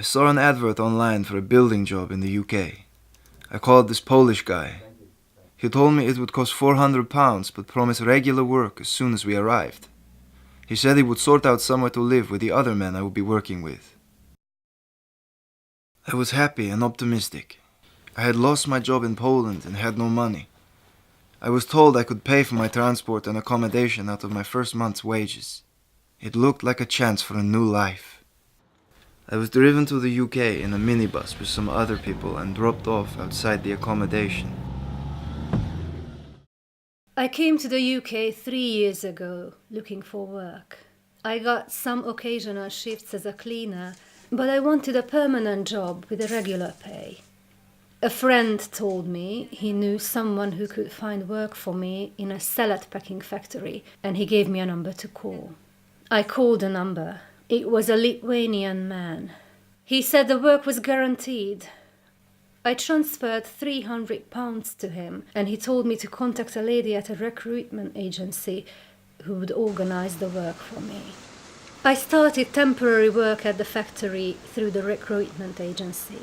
I saw an advert online for a building job in the UK. I called this Polish guy. He told me it would cost £400 but promised regular work as soon as we arrived. He said he would sort out somewhere to live with the other men I would be working with. I was happy and optimistic. I had lost my job in Poland and had no money. I was told I could pay for my transport and accommodation out of my first month's wages. It looked like a chance for a new life. I was driven to the UK in a minibus with some other people and dropped off outside the accommodation. I came to the UK 3 years ago looking for work. I got some occasional shifts as a cleaner, but I wanted a permanent job with a regular pay. A friend told me he knew someone who could find work for me in a salad packing factory, and he gave me a number to call. I called the number. It was a Lithuanian man. He said the work was guaranteed. I transferred £300 to him, and he told me to contact a lady at a recruitment agency who would organize the work for me. I started temporary work at the factory through the recruitment agency,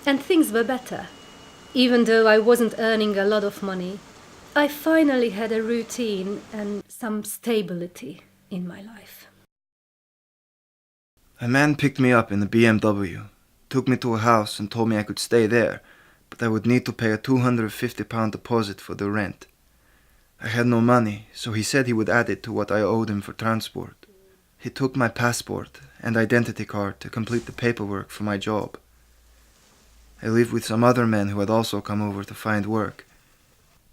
and things were better. Even though I wasn't earning a lot of money, I finally had a routine and some stability in my life. A man picked me up in a BMW, took me to a house and told me I could stay there, but I would need to pay a £250 deposit for the rent. I had no money, so he said he would add it to what I owed him for transport. He took my passport and identity card to complete the paperwork for my job. I lived with some other men who had also come over to find work.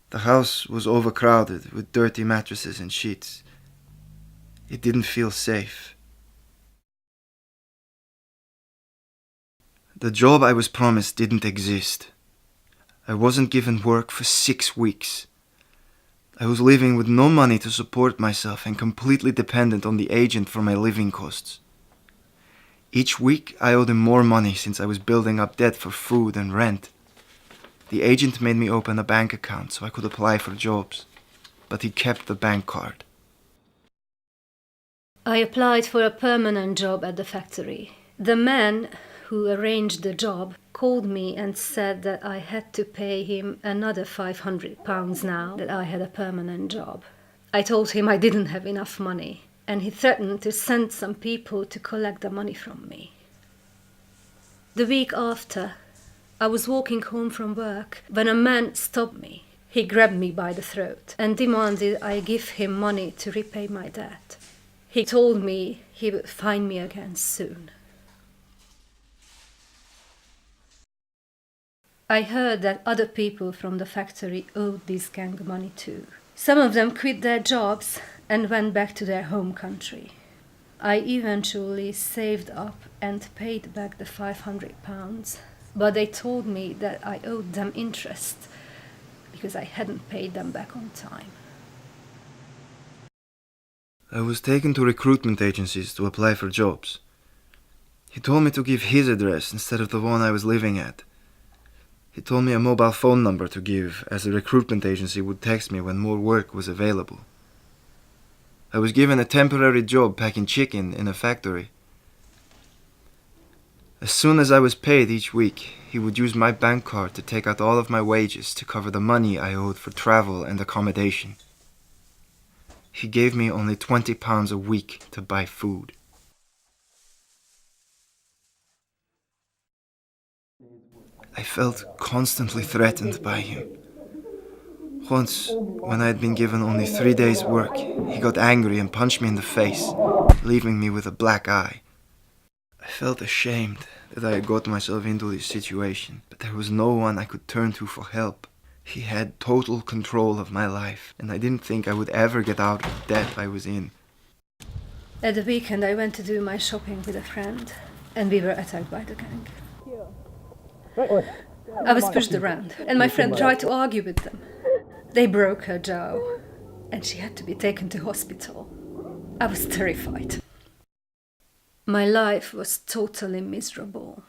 The house was overcrowded with dirty mattresses and sheets. It didn't feel safe. The job I was promised didn't exist. I wasn't given work for 6 weeks. I was living with no money to support myself and completely dependent on the agent for my living costs. Each week I owed him more money since I was building up debt for food and rent. The agent made me open a bank account so I could apply for jobs, but he kept the bank card. I applied for a permanent job at the factory. The man who arranged the job called me and said that I had to pay him another £500 now that I had a permanent job. I told him I didn't have enough money, and he threatened to send some people to collect the money from me. The week after, I was walking home from work when a man stopped me. He grabbed me by the throat and demanded I give him money to repay my debt. He told me he would find me again soon. I heard that other people from the factory owed this gang money too. Some of them quit their jobs and went back to their home country. I eventually saved up and paid back the £500, but they told me that I owed them interest because I hadn't paid them back on time. I was taken to recruitment agencies to apply for jobs. He told me to give his address instead of the one I was living at. He told me a mobile phone number to give, as the recruitment agency would text me when more work was available. I was given a temporary job packing chicken in a factory. As soon as I was paid each week, he would use my bank card to take out all of my wages to cover the money I owed for travel and accommodation. He gave me only £20 a week to buy food. I felt constantly threatened by him. Once, when I had been given only 3 days' work, he got angry and punched me in the face, leaving me with a black eye. I felt ashamed that I had got myself into this situation, but there was no one I could turn to for help. He had total control of my life, and I didn't think I would ever get out of the debt I was in. At the weekend I went to do my shopping with a friend, and we were attacked by the gang. I was pushed around, and my friend tried to argue with them. They broke her jaw, and she had to be taken to hospital. I was terrified. My life was totally miserable.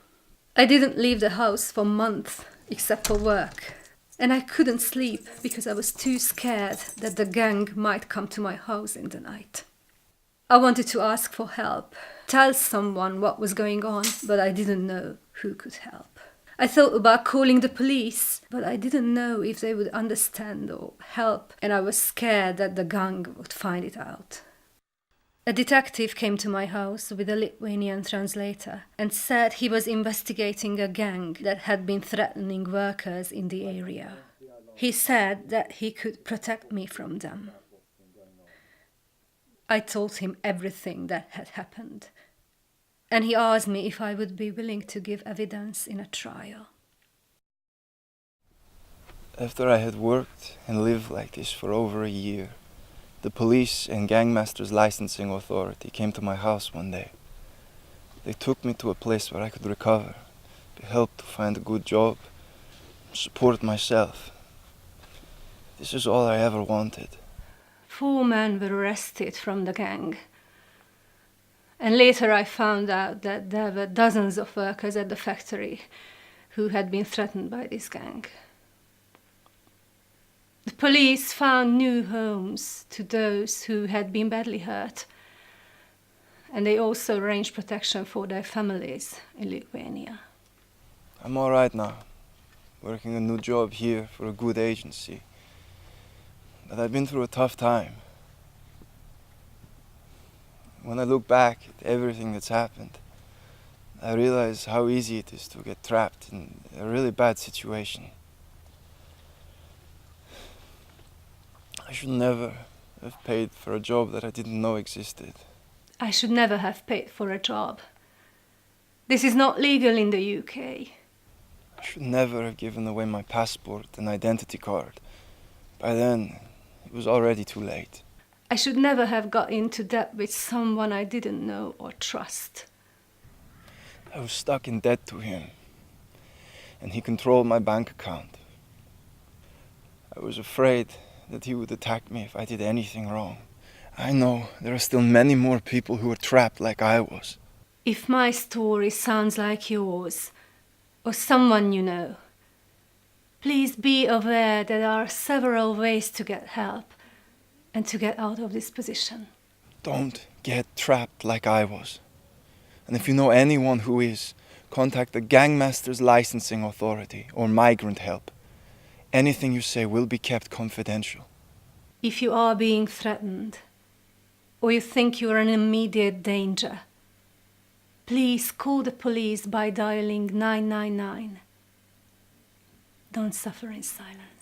I didn't leave the house for months, except for work. And I couldn't sleep because I was too scared that the gang might come to my house in the night. I wanted to ask for help, tell someone what was going on, but I didn't know who could help. I thought about calling the police, but I didn't know if they would understand or help, and I was scared that the gang would find it out. A detective came to my house with a Lithuanian translator and said he was investigating a gang that had been threatening workers in the area. He said that he could protect me from them. I told him everything that had happened, and he asked me if I would be willing to give evidence in a trial. After I had worked and lived like this for over a year, the police and gangmasters licensing authority came to my house one day. They took me to a place where I could recover, be helped to find a good job, support myself. This is all I ever wanted. 4 men were arrested from the gang. And later I found out that there were dozens of workers at the factory who had been threatened by this gang. The police found new homes to those who had been badly hurt, and they also arranged protection for their families in Lithuania. I'm all right now, working a new job here for a good agency. But I've been through a tough time. When I look back at everything that's happened, I realize how easy it is to get trapped in a really bad situation. I should never have paid for a job that I didn't know existed. I should never have paid for a job. This is not legal in the UK. I should never have given away my passport and identity card. By then, it was already too late. I should never have got into debt with someone I didn't know or trust. I was stuck in debt to him, and he controlled my bank account. I was afraid that he would attack me if I did anything wrong. I know there are still many more people who are trapped like I was. If my story sounds like yours, or someone you know, please be aware there are several ways to get help and to get out of this position. Don't get trapped like I was. And if you know anyone who is, contact the Gangmasters Licensing Authority or Migrant Help. Anything you say will be kept confidential. If you are being threatened, or you think you are in immediate danger, please call the police by dialing 999. Don't suffer in silence.